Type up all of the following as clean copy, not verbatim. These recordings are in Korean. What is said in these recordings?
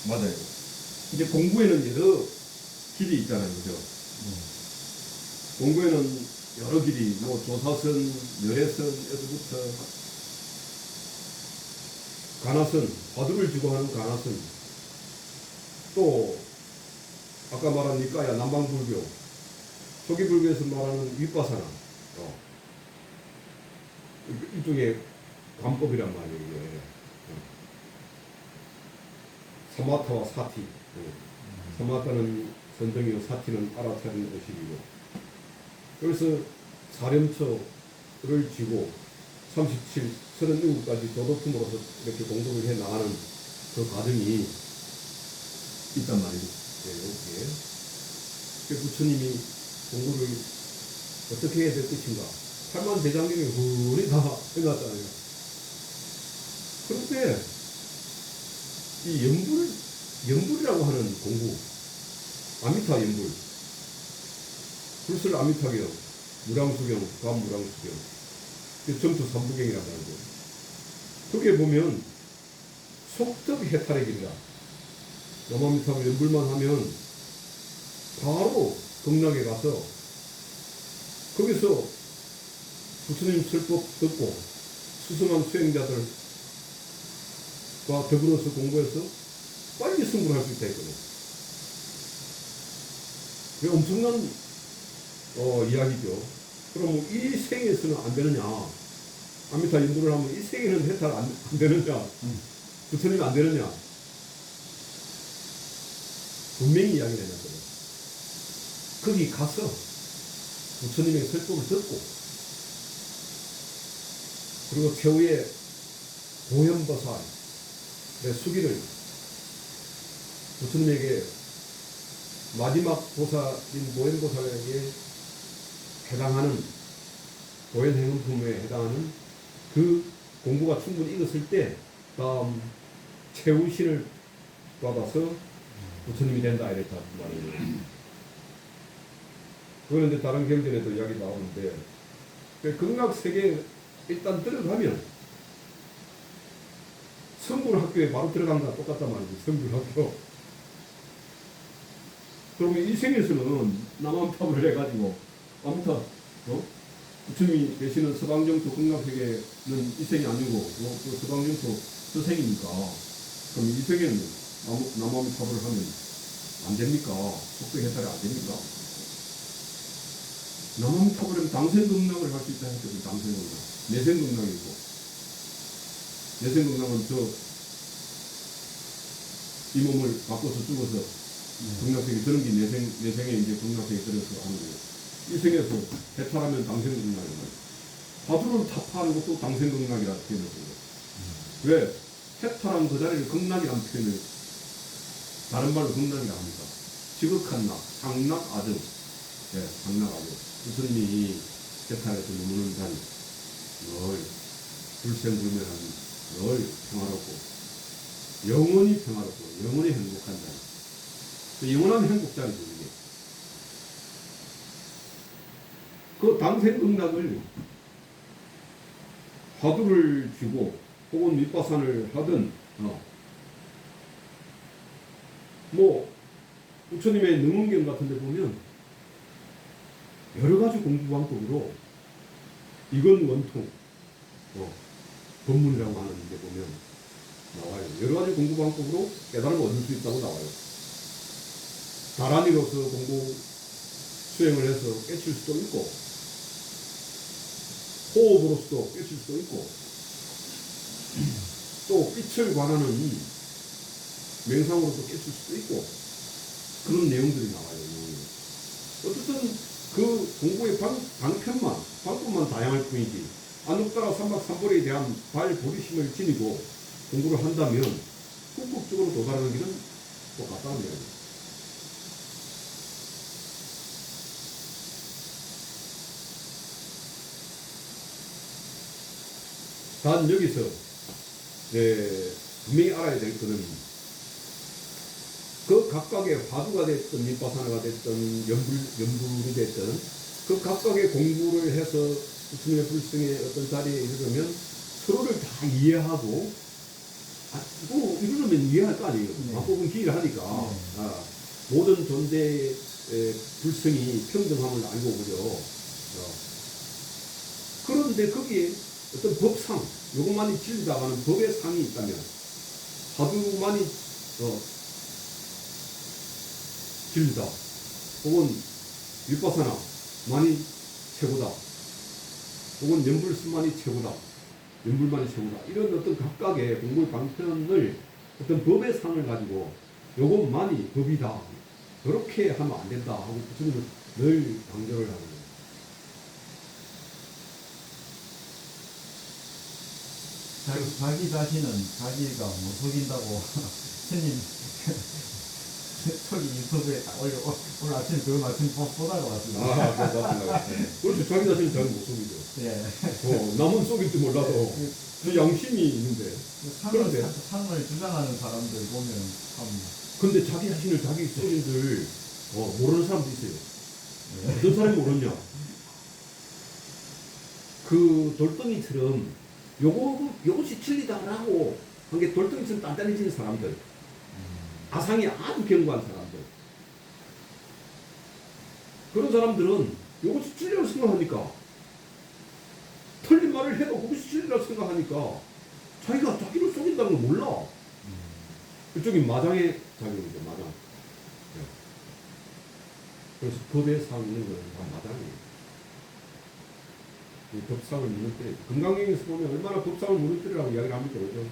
맞아요. 이제 공부에는 여러 길이 있잖아요, 그죠? 공부에는 여러 길이, 뭐 조사선, 열애선에서부터 가나선, 화두를 쥐고 하는 가나선, 또 아까 말한 니까야 남방불교, 초기불교에서 말하는 윗바사나, 일종의 관법이란 말이에요. 이게. 사마타와 사티. 사마타는 선정이고 사티는 알아차리는 의식이고. 그래서 사렴처를 쥐고 37, 37까지 도덕품으로서 이렇게 공부를 해 나가는 그 과정이 있단 말이에요. 여기에. 그 부처님이 공부를 어떻게 해야 될 것인가. 8만 대장경이 흔히 다 해놨잖아요. 그런데 이 연불이라고 하는 공부, 아미타 연불, 불설 아미타경, 무량수경, 감무량수경, 점수 삼부경이라고 하는 거예요. 거기에 보면 속덕 해탈의 길이다. 남아미타를 연불만 하면 바로 극락에 가서 거기서 부처님 설법 듣고 수승한 수행자들과 더불어서 공부해서 빨리 승부를 할 수 있다 했거든요. 그게 엄청난 이야기죠. 그럼 이 생에서는 안 되느냐? 아미타 연구를 하면 이 생에는 해탈 안 되느냐? 부처님이 안 되느냐? 분명히 이야기를 해놨거든요. 거기 가서 부처님의 설법을 듣고 그리고 최후의 보현보살의 수기를 부처님에게 마지막 보살인 보현보살에게 해당하는 보현행음품에 해당하는 그 공부가 충분히 익었을 때 다음 최후신을 받아서 부처님이 된다 이랬단 말이에요. 그거는 이제 다른 경전에도 이야기 나오는데 극락세계에 일단 들어가면 성불학교에 바로 들어간 거랑 똑같단 말이죠. 성불학교. 그러면 이 생에서는 남암탑을 해가지고 아무튼 부처님이 계시는 서방정토 극락세계는 이 생이 아니고 그 서방정토 서생이니까 그럼 이 생에는 남암탑을 하면 안 됩니까? 속도 해탈이 안 됩니까? 남암탑을 하면 당생극락을 할 수 있다 했거든요. 당생극락. 내생극락이고 내생극락은 이 몸을 바꿔서 죽어서 극락세계 들은 게 내생에 이제 극락세계 들어서 하는 거예요. 이 생에서 해탈하면 당생극락이에요. 화두를 타파하는 것도 당생극락이라고 표현을 해요. 왜? 해탈한 그 자리를 극락이라는 표현을 다른 말로 극락이라고 합니다. 지극한 낙, 상락 아정. 네, 상락 아정. 부처님이 해탈해서 머무는 자리, 늘 불생불멸한 늘 평화롭고 영원히 평화롭고 영원히 행복한 자리. 그 영원한 행복 자리죠, 이게. 그 당생극락을 화두를 쥐고 혹은 윗바산을 하든 뭐 부처님의 능언경 같은 데 보면 여러 가지 공부 방법으로 이건 원통 법문이라고 하는 데 보면 나와요. 여러 가지 공부 방법으로 깨달음을 얻을 수 있다고 나와요. 다란이로서 공부 수행을 해서 깨칠 수도 있고 호흡으로서도 깨칠 수도 있고 또 빛을 관하는 맹상으로도 깨칠 수도 있고 그런 내용들이 나와요. 어쨌든 그 공부의 방법만 다양할 뿐이지 안옥다라 삼박삼보리에 대한 발보리심을 지니고 공부를 한다면 궁극적으로 도달하는 길은 똑같다는 이야기입니다. 단 여기서 분명히 알아야 될 것은 그 각각의 화두가 됐든 밑바사나가 됐든 연불이 됐든 그 각각의 공부를 해서 부처님의 불승의 어떤 자리에 이르면 서로를 다 이해하고 뭐 이러면 이해할 거 아니에요. 네. 마법은 기일을 하니까. 네. 모든 존재의 불성이 평등함을 알고 그죠. 그런데 거기에 어떤 법상, 요것만이 진리다가는 법의 상이 있다면, 사두만이 진리다. 혹은 윗바사나만이 최고다. 혹은 연불스만이 최고다. 연불만이 최고다. 이런 어떤 각각의 공부 방편을 어떤 법의 상을 가지고 요것만이 법이다. 그렇게 하면 안 된다 하고 부처님은 늘 강조를 하는 거예요. 자기 자신은 자기가 못 속인다고 스님 저기 인터뷰에 딱 오늘 아침에 그 말씀 보다가 왔습니다. 맞습니다. 그렇죠. 자기 자신은 자기 못 속이죠. 예. 남은 속일지 몰라도 그 양심이 있는데. 그런데 상을 주장하는 사람들 보면 참. 근데 자기 자신을 자기 속인 줄 모르는 사람도 있어요. 예. 어떤 사람이 모르냐? 그 돌덩이처럼 요것이 진리다라고 한 게 돌덩이처럼 단단해지는 사람들. 아상이 아주 견고한 사람들. 그런 사람들은 요것이 진리라고 생각하니까, 틀린 말을 해도 그것이 진리라고 생각하니까 자기가 자기를 속인다는 걸 몰라. 그쪽이 마장의 작용이죠, 마장. 네. 그래서 법의 상 있는 건 다 마장이에요. 이 법상을 무너뜨려. 금강경에서 보면 얼마나 법상을 무너뜨리라고 이야기를 합니까, 그죠?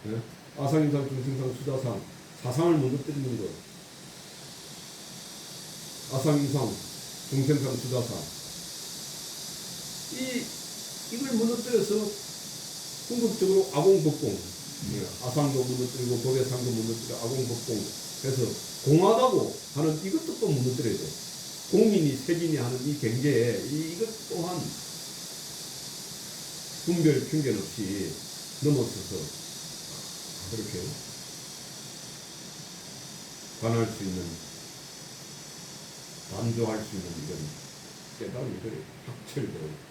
네? 아상인상, 중생상, 수다상, 사상을 무너뜨리는 것. 아상인상, 중생상, 수다상. 이걸 무너뜨려서 궁극적으로 아공법공. 아상도 무너뜨리고, 법의 상도 무너뜨리고, 아공법공. 그래서 공하다고 하는 이것도 또 무너뜨려야 돼. 공인이, 색인이 하는 이 경계에 이것 또한 분별, 편견 없이 넘어서서 그렇게 관할 수 있는, 단조할 수 있는 이런 깨달음이 그래 확철되어.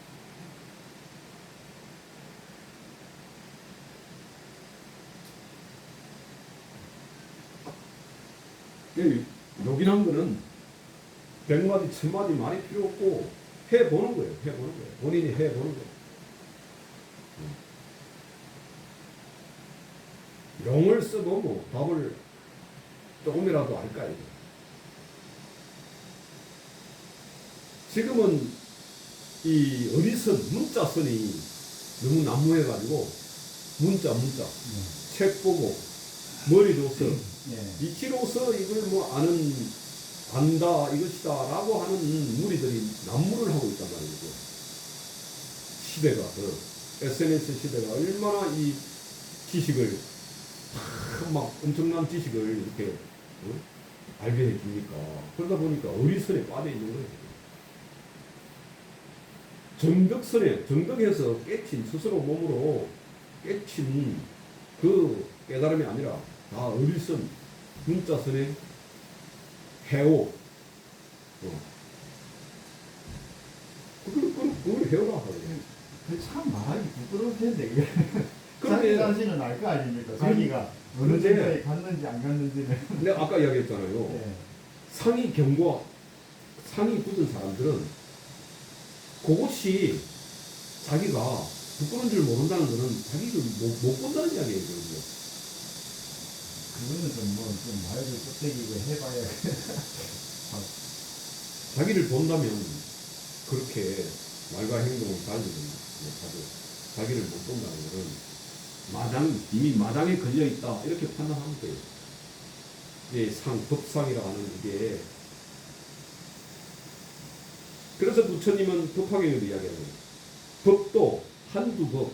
요긴한 거는 100마디, 1000마디 말이 필요 없고 해보는 거예요. 해보는 거예요. 본인이 해보는 거예요. 용을 써보고 답을 조금이라도 알까 이거. 지금은 이 어리선 문자선이 너무 난무해가지고 문자 책 보고 머리로 써 이치로서 이걸 뭐 안다 이것이다 라고 하는 무리들이 난무를 하고 있단 말이죠. 시대가 SNS 시대가 얼마나 이 지식을 막 엄청난 지식을 이렇게 발견해 줍니까. 그러다 보니까 어리선에 빠져 있는 거예요. 정덕해서 깨친, 스스로 몸으로 깨친 그 깨달음이 아니라 다 어리선, 문자선의 해오. 그걸 해오라 하거든요. 참 말하기 부끄러울 텐데, 이게. 그런데 자기 자신은 알 거 아닙니까? 자기가 어느 정도에 갔는지 안 갔는지는. 내가 아까 이야기했잖아요. 네. 상이 굳은 사람들은 그것이 자기가 부끄러운 줄 모른다는 거는 자기를 못 본다는 이야기예요. 그거는 좀 말을 껍데기고 해봐야. 자기를 본다면 그렇게 말과 행동을 달리는 못하고 자기를 못 본다는 것은 이미 마당에 걸려 있다 이렇게 판단하면 돼요. 이게 법상이라고 하는 이게. 그래서 부처님은 법화경에도 이야기하는 거예요. 법도 한두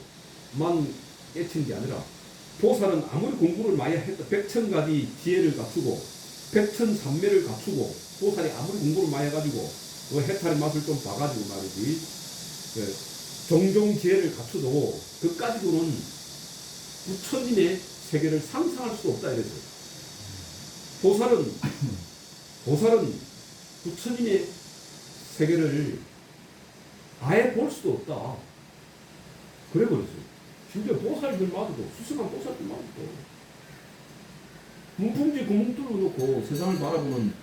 법만 깨친 게 아니라 보살은 아무리 공부를 많이 했다 100,000가지 지혜를 갖추고 100,000산매를 갖추고 보살이 아무리 공부를 많이 해가지고 그 해탈의 맛을 좀 봐가지고 말이지 종종 지혜를 갖추도 그까지도는 부처님의 세계를 상상할 수 없다 이랬어요. 보살은 부처님의 세계를 아예 볼 수도 없다. 그래 버렸어요. 심지어 보살들마저도, 수승한 보살들마저도 문풍지 구멍 뚫어놓고 세상을 바라보는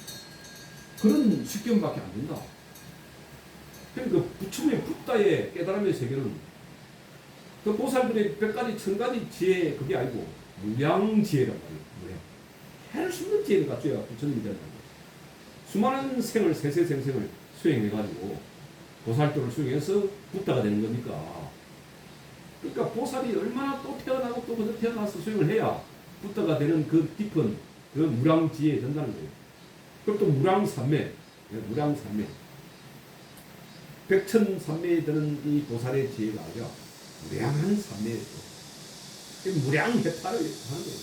그런 식견밖에 안 된다. 그러니까 부처님의 붓다의 깨달음의 세계는 그 보살들의 100가지 1000가지 지혜 그게 아니고 무량지혜란 말이에요. 무량. 해를 숨는 지혜를 갖춰야 부처님이 된다는 거예요. 수많은 생을 세세생생을 수행해가지고 보살도를 수행해서 붓다가 되는 거니까. 그러니까 보살이 얼마나 또 태어나고 또 거기서 태어나서 수행을 해야 붓다가 되는 그 깊은 그 무량지혜에 된다는 거예요. 그럼 또 무량삼매, 무량삼매. 백천삼매에 드는 이 보살의 지혜가 아니라 무량한 삼매예요. 무량해탈을 하는 거예요.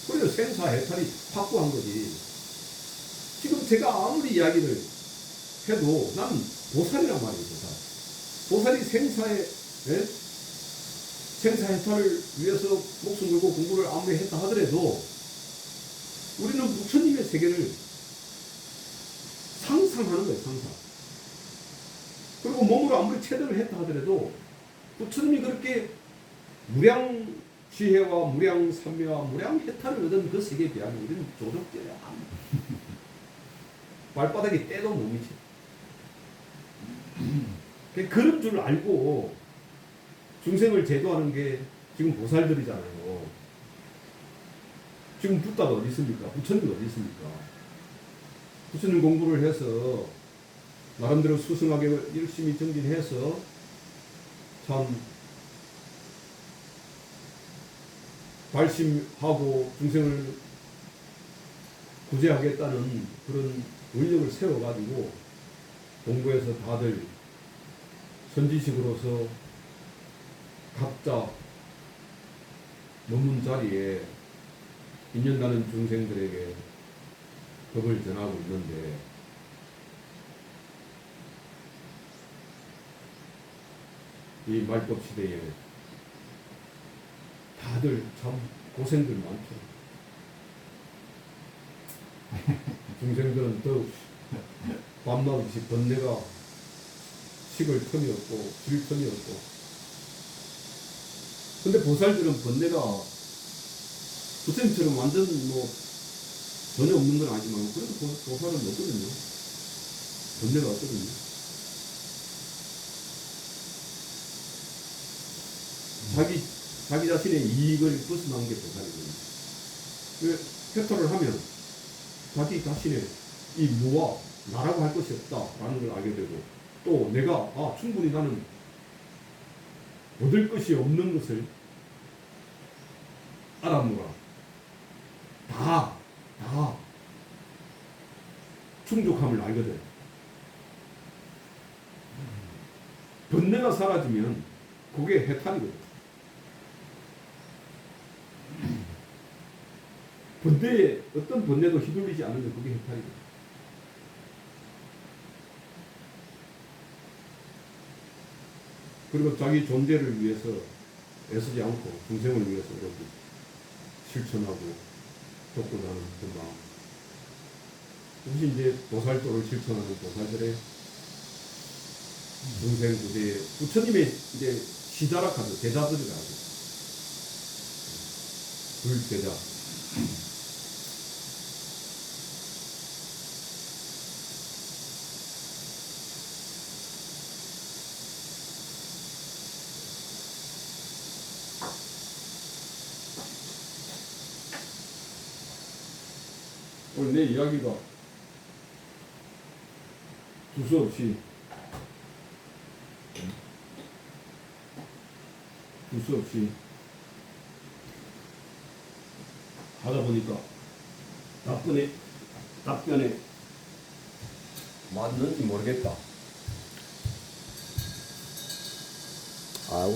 그래서 생사해탈이 확고한 거지. 지금 제가 아무리 이야기를 해도 난 보살이란 말이에요. 보살이 생사의 생사해탈을 위해서 목숨 걸고 공부를 아무리 했다 하더라도 우리는 부처님의 세계를 상상하는 거예요. 상상. 그리고 몸으로 아무리 체득을 했다 하더라도 부처님이 그렇게 무량 지혜와 무량 삼매와 무량 해탈을 얻은 그 세계에 비하면 우리는 조적대야. 발바닥에 때도 못 미쳐. 그런 줄 알고 중생을 제도하는 게 지금 보살들이잖아요. 지금 붓다가 어디 있습니까? 부처님 어디 있습니까? 부처님 공부를 해서 나름대로 수승하게 열심히 정진해서 참 발심하고 중생을 구제하겠다는 그런 의력을 세워가지고 공부해서 다들 선지식으로서 각자 논문 자리에 인연가는 중생들에게 법을 전하고 있는데 이 말법 시대에 다들 참 고생들 많죠. 중생들은 더 밤낮없이 번뇌가 식을 틈이 없고 질 틈이 없고. 근데 보살들은 번뇌가 부처님처럼 완전 뭐 전혀 없는 건 아니지만 그래도 보살은 없거든요. 번뇌가 없거든요. 자기 자신의 이익을 벗어나는 게 보살이거든요. 해탈을 하면 자기 자신의 이 무와 나라고 할 것이 없다라는 걸 알게 되고 또 내가 충분히 나는 얻을 것이 없는 것을 알아보라. 다 충족함을 알거든. 번뇌가 사라지면 그게 해탈이거든. 번뇌에 어떤 번뇌도 휘둘리지 않으면 그게 해탈이거든. 그리고 자기 존재를 위해서 애쓰지 않고 중생을 위해서 이렇게 실천하고 돕고자는 그 마음. 이것이 이제 보살도를 실천하는 보살들의 중생 구제에 부처님의 이제 시다락하죠. 제자들이라 하죠. 불제자. 오늘 내 이야기가 두서없이 하다 보니까 답변에 맞는지 모르겠다.